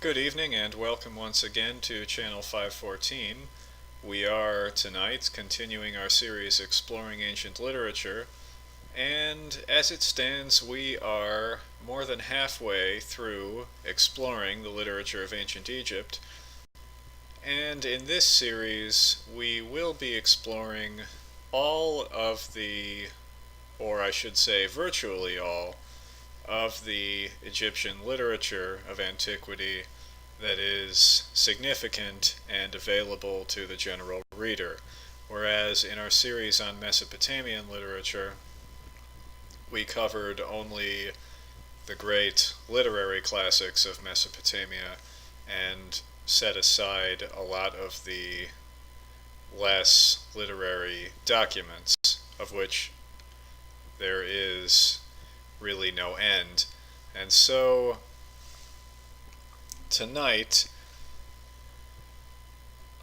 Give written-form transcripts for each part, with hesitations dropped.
Good evening and welcome once again to Channel 514. We are tonight continuing our series exploring ancient literature, and as it stands we are more than halfway through exploring the literature of ancient Egypt, and in this series we will be exploring all of the, or I should say virtually all, of the Egyptian literature of antiquity that is significant and available to the general reader. Whereas in our series on Mesopotamian literature, we covered only the great literary classics of Mesopotamia and set aside a lot of the less literary documents, of which there is really no end. And so tonight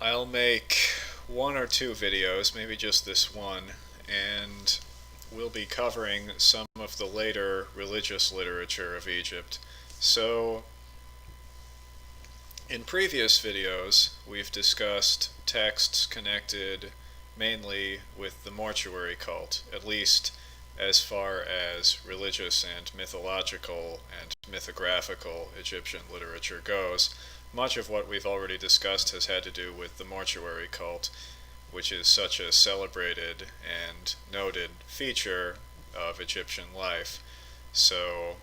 I'll make one or two videos, maybe just this one, and we'll be covering some of the later religious literature of Egypt. So in previous videos we've discussed texts connected mainly with the mortuary cult, at least as far as religious and mythological and mythographical Egyptian literature goes. Much of what we've already discussed has had to do with the mortuary cult, which is such a celebrated and noted feature of Egyptian life. So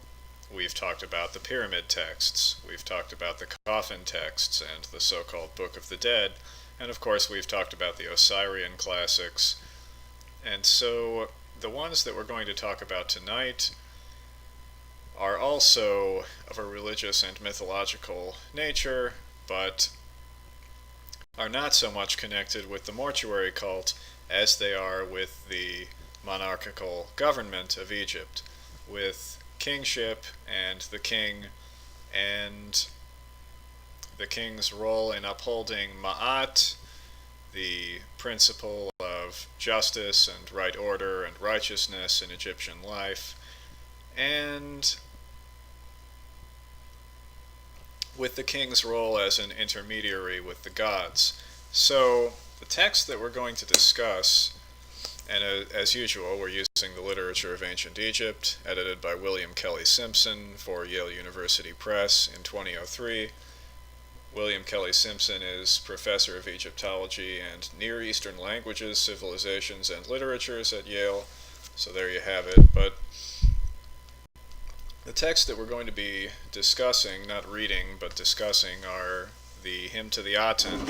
we've talked about the pyramid texts, we've talked about the coffin texts and the so-called Book of the Dead, and of course we've talked about the Osirian classics. And so the ones that we're going to talk about tonight are also of a religious and mythological nature, but are not so much connected with the mortuary cult as they are with the monarchical government of Egypt, with kingship and the king's role in upholding Ma'at, the principle of justice and right order and righteousness in Egyptian life, and with the king's role as an intermediary with the gods. So the text that we're going to discuss, and as usual we're using the Literature of Ancient Egypt, edited by William Kelly Simpson for Yale University Press in 2003. William Kelly Simpson is professor of Egyptology and Near Eastern Languages, Civilizations, and Literatures at Yale, so there you have it. But the texts that we're going to be discussing, not reading, but discussing, are the Hymn to the Aten,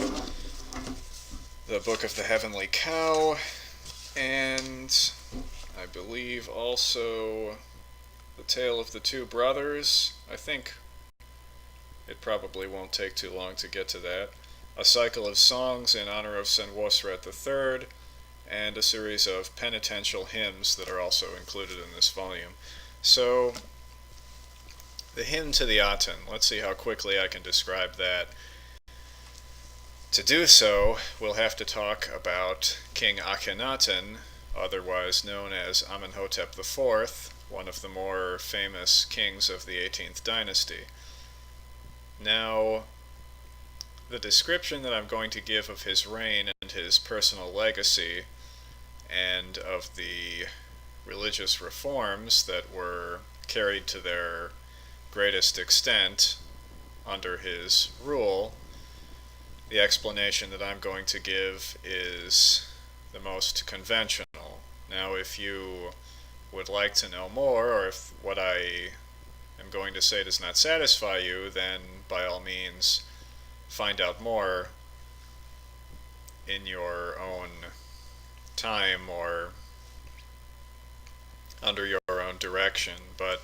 the Book of the Heavenly Cow, and I believe also the Tale of the Two Brothers. I think it probably won't take too long to get to that. A cycle of songs in honor of Senwosret III, and a series of penitential hymns that are also included in this volume. So, the Hymn to the Aten, let's see how quickly I can describe that. To do so, we'll have to talk about King Akhenaten, otherwise known as Amenhotep IV, one of the more famous kings of the 18th dynasty. Now, the description that I'm going to give of his reign and his personal legacy, and of the religious reforms that were carried to their greatest extent under his rule, the explanation that I'm going to give is the most conventional. Now, if you would like to know more, or if what I am going to say does not satisfy you, then by all means find out more in your own time or under your own direction. But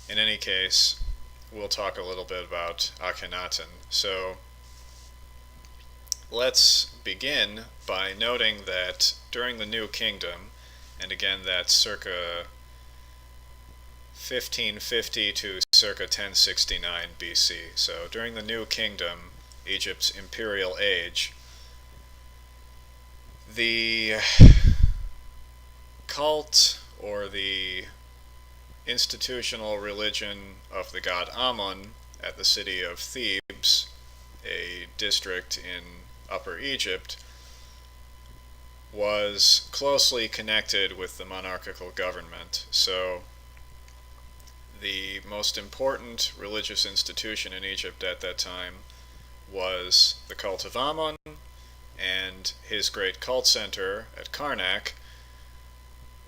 in any case, we'll talk a little bit about Akhenaten. So let's begin by noting that during the New Kingdom, and again that's circa 1550 to circa 1069 BC. So during the New Kingdom, Egypt's Imperial Age, the cult or the institutional religion of the god Amun at the city of Thebes, a district in Upper Egypt, was closely connected with the monarchical government. So the most important religious institution in Egypt at that time was the cult of Amun, and his great cult center at Karnak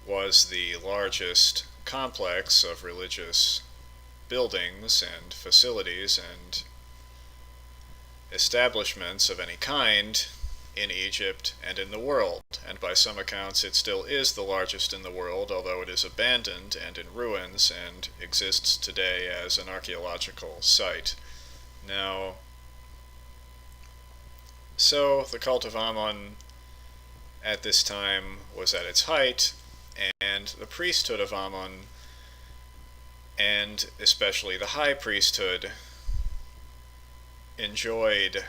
was the largest complex of religious buildings and facilities and establishments of any kind in Egypt and in the world. And by some accounts it still is the largest in the world, although it is abandoned and in ruins and exists today as an archaeological site. Now, so the cult of Amun at this time was at its height, and the priesthood of Amun, and especially the high priesthood, enjoyed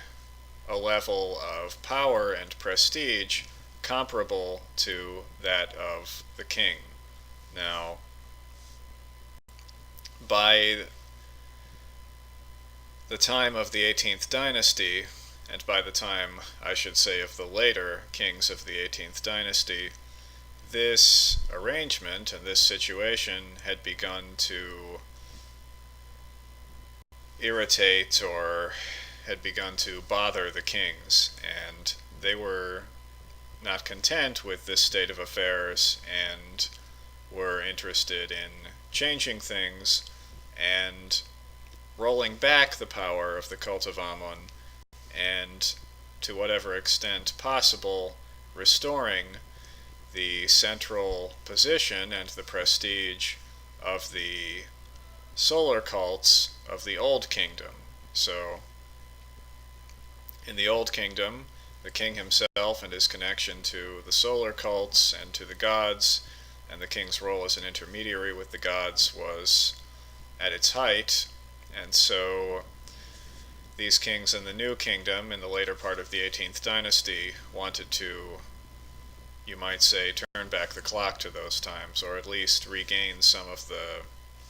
a level of power and prestige comparable to that of the king. Now, by the time of the 18th dynasty, and by the time, I should say, of the later kings of the 18th dynasty, this arrangement and this situation had begun to irritate or had begun to bother the kings, and they were not content with this state of affairs and were interested in changing things and rolling back the power of the cult of Amun and, to whatever extent possible, restoring the central position and the prestige of the solar cults of the Old Kingdom. So, in the Old Kingdom, the king himself and his connection to the solar cults and to the gods, and the king's role as an intermediary with the gods, was at its height, and so these kings in the New Kingdom, in the later part of the 18th dynasty, wanted to, you might say, turn back the clock to those times, or at least regain some of the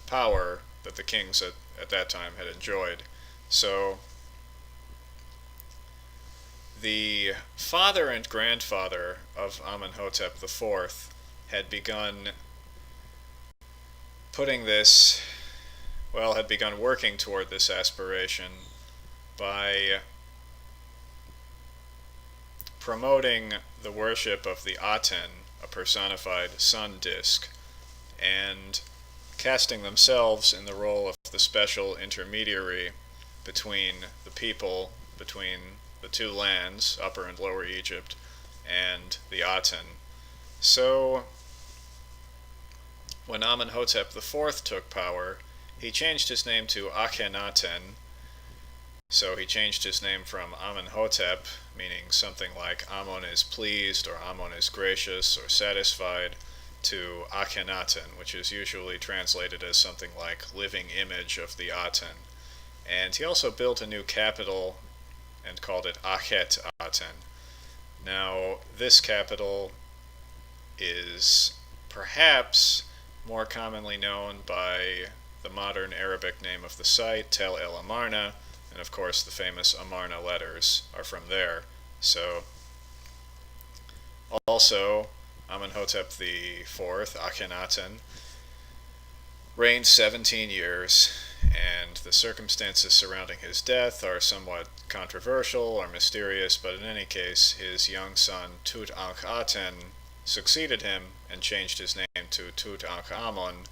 power that the kings at that time had enjoyed. So the father and grandfather of Amenhotep IV had begun had begun working toward this aspiration by promoting the worship of the Aten, a personified sun disk, and casting themselves in the role of the special intermediary between the people, between the two lands, Upper and Lower Egypt, and the Aten. So, when Amenhotep IV took power, he changed his name to Akhenaten. So he changed his name from Amenhotep, meaning something like Amun is pleased, or Amun is gracious, or satisfied, to Akhenaten, which is usually translated as something like living image of the Aten. And he also built a new capital and called it Akhenaten. Now, this capital is perhaps more commonly known by the modern Arabic name of the site, Tel El Amarna, and of course the famous Amarna letters are from there. So, also, Amenhotep IV, Akhenaten, reigned 17 years, and the circumstances surrounding his death are somewhat controversial or mysterious, but in any case, his young son Tutankhaten succeeded him and changed his name to Tutankhamun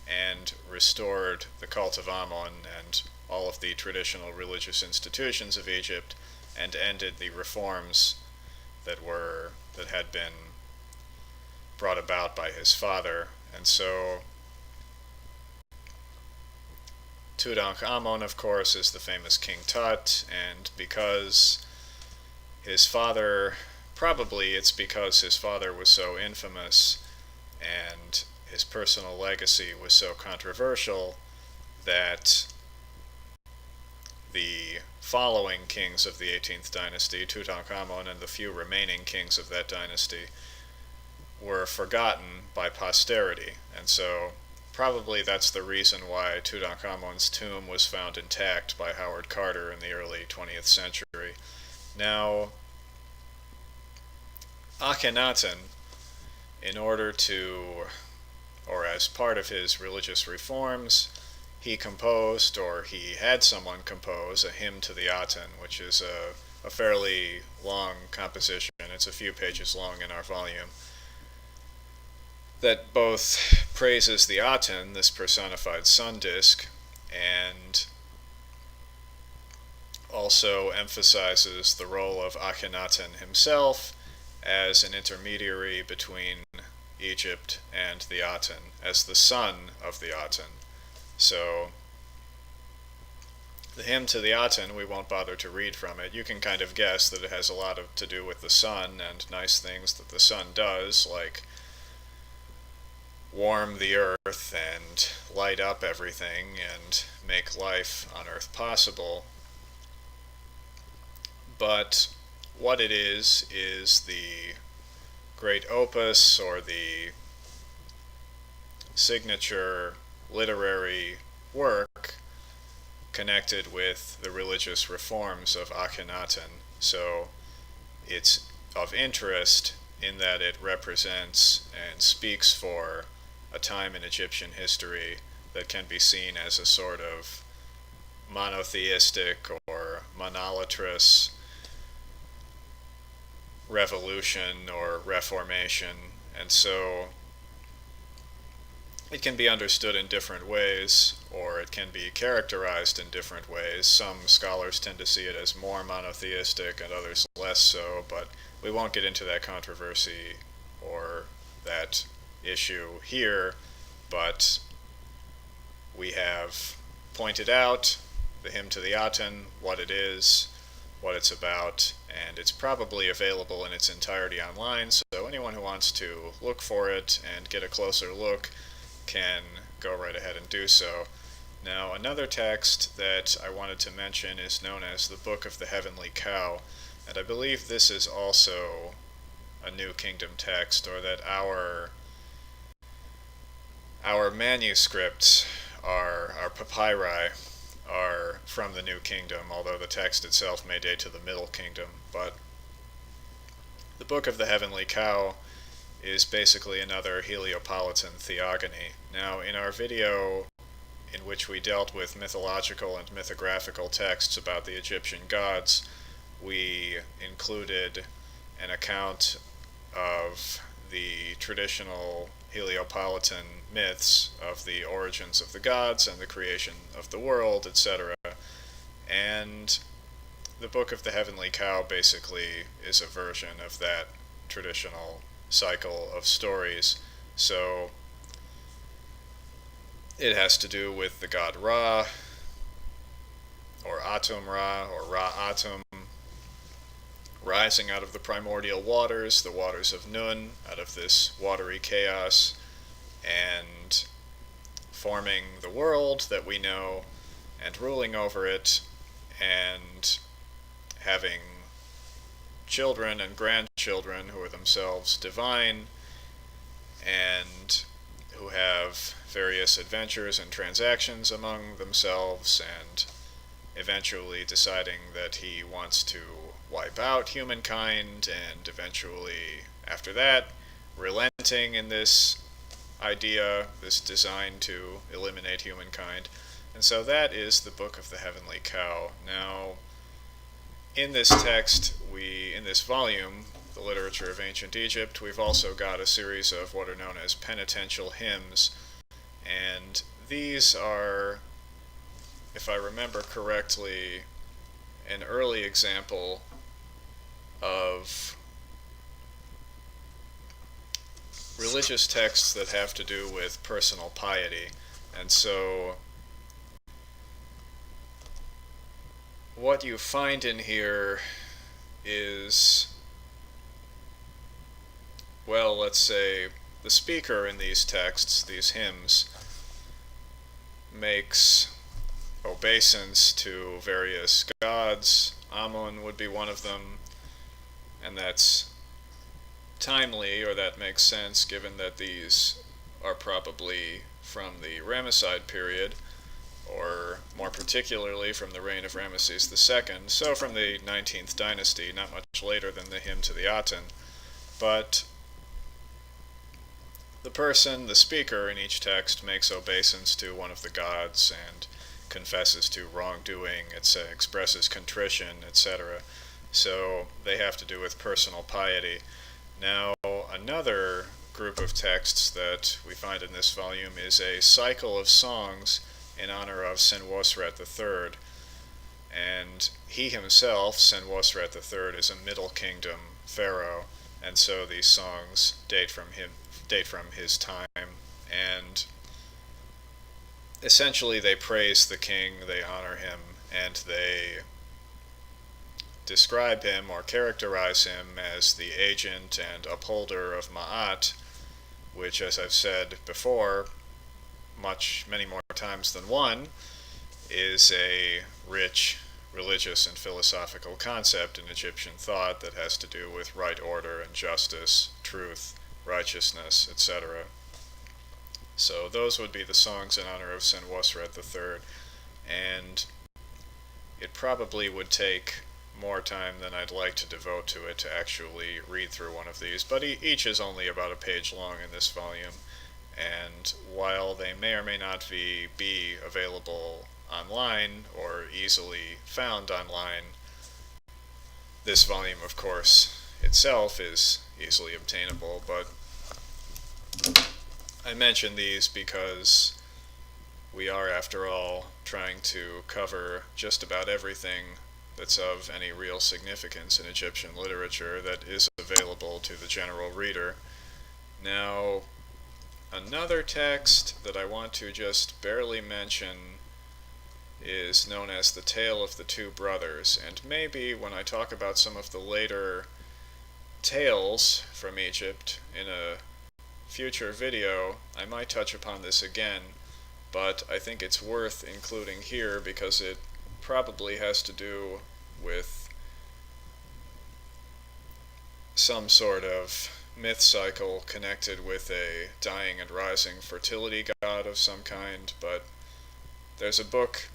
and restored the cult of Amun and all of the traditional religious institutions of Egypt and ended the reforms that had been brought about by his father. And so Tutankhamun, of course, is the famous King Tut, and because his father, probably it's because his father was so infamous and his personal legacy was so controversial that the following kings of the 18th dynasty, Tutankhamun and the few remaining kings of that dynasty, were forgotten by posterity. And so probably that's the reason why Tutankhamun's tomb was found intact by Howard Carter in the early 20th century. Now, Akhenaten, in order to, or as part of his religious reforms, he composed, or he had someone compose, a hymn to the Aten, which is a fairly long composition. It's a few pages long in our volume, that both praises the Aten, this personified sun disk, and also emphasizes the role of Akhenaten himself as an intermediary between Egypt and the Aten, as the son of the Aten. So, the hymn to the Aten, we won't bother to read from it. You can kind of guess that it has a lot to do with the sun and nice things that the sun does, like warm the earth and light up everything and make life on earth possible. But what it is the Great Opus, or the signature literary work connected with the religious reforms of Akhenaten. So it's of interest in that it represents and speaks for a time in Egyptian history that can be seen as a sort of monotheistic or monolatrous revolution or reformation. And so it can be understood in different ways, or it can be characterized in different ways. Some scholars tend to see it as more monotheistic and others less so, but we won't get into that controversy or that issue here. But we have pointed out the hymn to the Aten, what it is, what it's about, and it's probably available in its entirety online, so anyone who wants to look for it and get a closer look can go right ahead and do so. Now, another text that I wanted to mention is known as the Book of the Heavenly Cow, and I believe this is also a New Kingdom text, or that our manuscripts, our papyri, are from the New Kingdom, although the text itself may date to the Middle Kingdom. But the Book of the Heavenly Cow is basically another Heliopolitan theogony. Now, in our video in which we dealt with mythological and mythographical texts about the Egyptian gods, we included an account of the traditional Heliopolitan myths of the origins of the gods and the creation of the world, etc. And the Book of the Heavenly Cow basically is a version of that traditional cycle of stories. So it has to do with the god Ra, or Atum Ra, or Ra Atum, rising out of the primordial waters, the waters of Nun, out of this watery chaos, and forming the world that we know, and ruling over it, and having children and grandchildren who are themselves divine, and who have various adventures and transactions among themselves, and eventually deciding that he wants to wipe out humankind, and eventually, after that, relenting in this idea, this design to eliminate humankind. And so that is the Book of the Heavenly Cow. Now, in this text, in this volume, The Literature of Ancient Egypt, we've also got a series of what are known as penitential hymns, and these are, if I remember correctly, an early example of religious texts that have to do with personal piety. And so what you find in here is, well, let's say the speaker in these texts, these hymns, makes obeisance to various gods. Amun would be one of them, and that's timely, or that makes sense, given that these are probably from the Ramesside period, or more particularly from the reign of Ramesses II, so from the 19th dynasty, not much later than the hymn to the Aten. But the person, the speaker in each text, makes obeisance to one of the gods and confesses to wrongdoing, expresses contrition, etc. So they have to do with personal piety. Now, another group of texts that we find in this volume is a cycle of songs in honor of Senwosret III. And he himself, Senwosret III, is a Middle Kingdom pharaoh, and so these songs date from his time, and essentially they praise the king, they honor him, and they describe him or characterize him as the agent and upholder of Ma'at, which, as I've said before, many more times than one, is a rich religious and philosophical concept in Egyptian thought that has to do with right order and justice, truth, righteousness, etc. So those would be the songs in honor of Senwosret III, and it probably would take more time than I'd like to devote to it to actually read through one of these, but each is only about a page long in this volume, and while they may or may not be available online or easily found online, this volume, of course, itself is easily obtainable, but I mention these because we are, after all, trying to cover just about everything that's of any real significance in Egyptian literature that is available to the general reader. Now, another text that I want to just barely mention is known as the Tale of the Two Brothers, and maybe when I talk about some of the later tales from Egypt in a future video, I might touch upon this again, but I think it's worth including here because it probably has to do with some sort of myth cycle connected with a dying and rising fertility god of some kind. But there's a book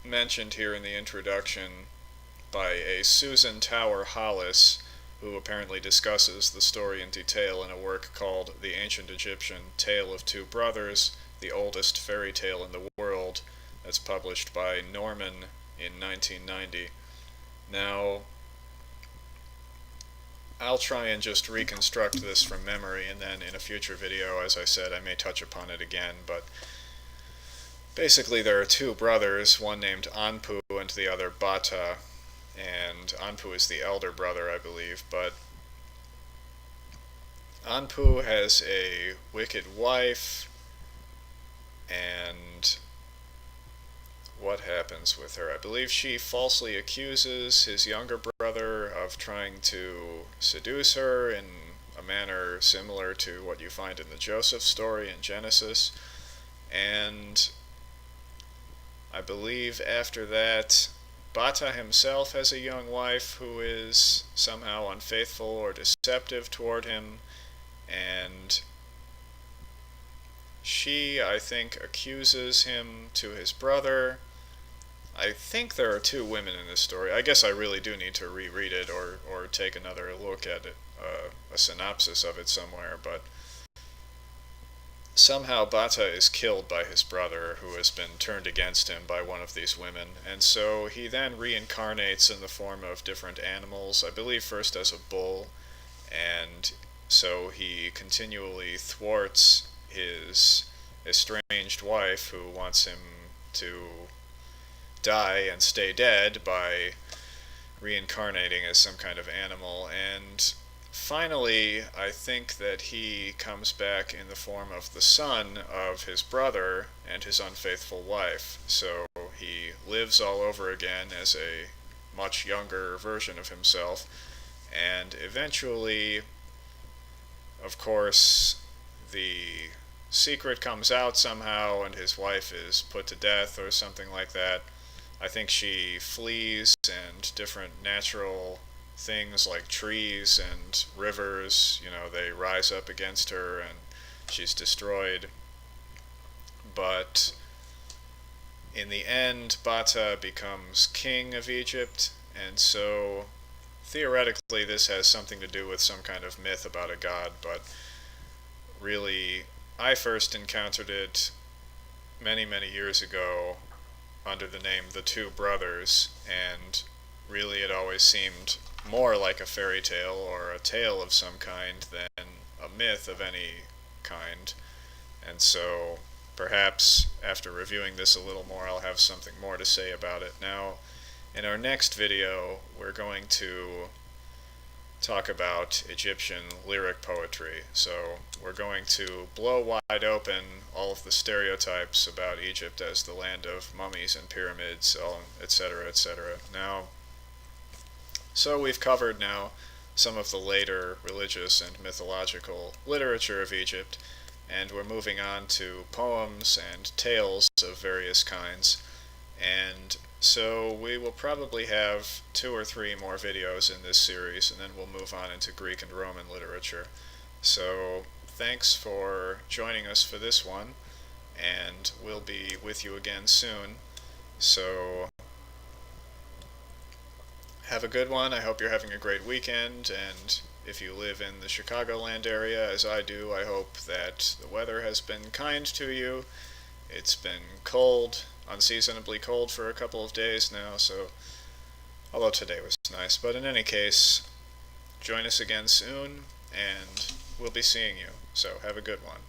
mentioned here in the introduction by a Susan Tower Hollis, who apparently discusses the story in detail in a work called The Ancient Egyptian Tale of Two Brothers, the oldest fairy tale in the world, that's published by Norman in 1990. Now, I'll try and just reconstruct this from memory, and then in a future video, as I said, I may touch upon it again, but basically there are two brothers, one named Anpu and the other Bata, and Anpu is the elder brother, I believe, but Anpu has a wicked wife, and what happens with her? I believe she falsely accuses his younger brother of trying to seduce her in a manner similar to what you find in the Joseph story in Genesis, and I believe after that Bata himself has a young wife who is somehow unfaithful or deceptive toward him, and she, I think, accuses him to his brother. I think there are two women in this story. I guess I really do need to reread it or take another look at it, a synopsis of it somewhere, but somehow Bata is killed by his brother, who has been turned against him by one of these women, and so he then reincarnates in the form of different animals, I believe first as a bull, and so he continually thwarts his estranged wife, who wants him to die and stay dead by reincarnating as some kind of animal, and finally, I think that he comes back in the form of the son of his brother and his unfaithful wife. So he lives all over again as a much younger version of himself, and eventually, of course, the secret comes out somehow and his wife is put to death or something like that. I think she flees, and different natural things like trees and rivers, they rise up against her and she's destroyed. but in the end, Bata becomes king of Egypt, and so theoretically this has something to do with some kind of myth about a god, but really, I first encountered it many, many years ago under the name The Two Brothers, and really it always seemed more like a fairy tale or a tale of some kind than a myth of any kind. And so perhaps after reviewing this a little more, I'll have something more to say about it. Now, in our next video, we're going to talk about Egyptian lyric poetry. So we're going to blow wide open all of the stereotypes about Egypt as the land of mummies and pyramids, etc., etc. Now, so we've covered now some of the later religious and mythological literature of Egypt, and we're moving on to poems and tales of various kinds. And so we will probably have 2 or 3 more videos in this series, and then we'll move on into Greek and Roman literature. So thanks for joining us for this one, and we'll be with you again soon. So have a good one. I hope you're having a great weekend, and if you live in the Chicagoland area, as I do, I hope that the weather has been kind to you. It's been cold, unseasonably cold for a couple of days now, so although today was nice. But in any case, join us again soon, and we'll be seeing you. So have a good one.